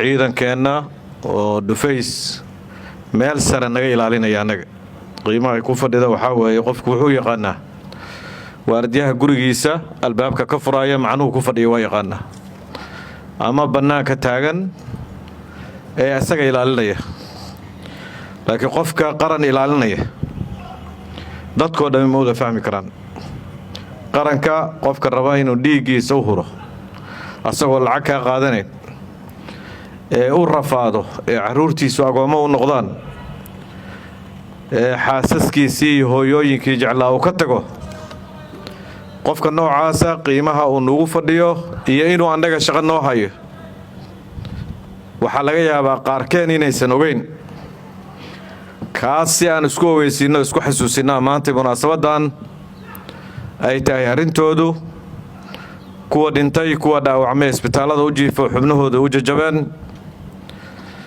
ciidankeena oo dhufays meel sare naga ilaalinaya anaga qiimaha ku fadhida waxa weeye qofku wuxuu yaqaanaa waardiyaha gurigiisa albaabka ka furaya macnuhu ku fadhiyo waa yaqaanaa ama banaanka taagan ee asaga ilaalinaya laakiin qofka qaran ilaalinaya dadkoo dhan ma wada fahmi karaan qaranka qofka raba inuu dhiigiisa u huro asagoo lacag ka qaadanayn ee u rafaado ee caruurtiisu agoomo u noqdaan ee xaasaskiisii iyo hooyooyinkii jeclaa uu ka tago qofka noocaasa qiimaha uu nagu fadhiyo iyo inuu annaga shaqo noo hayo waxaa laga yaabaa qaarkeen inaysan ogeyn kaas si aan isku ogeysiinno isku xasuusinaa maanta munaasabadan ay tahay arrintoodu kuwa dhintay kuwa dhaawacmay isbitaalada u jiifo xubnahooda u jajabeen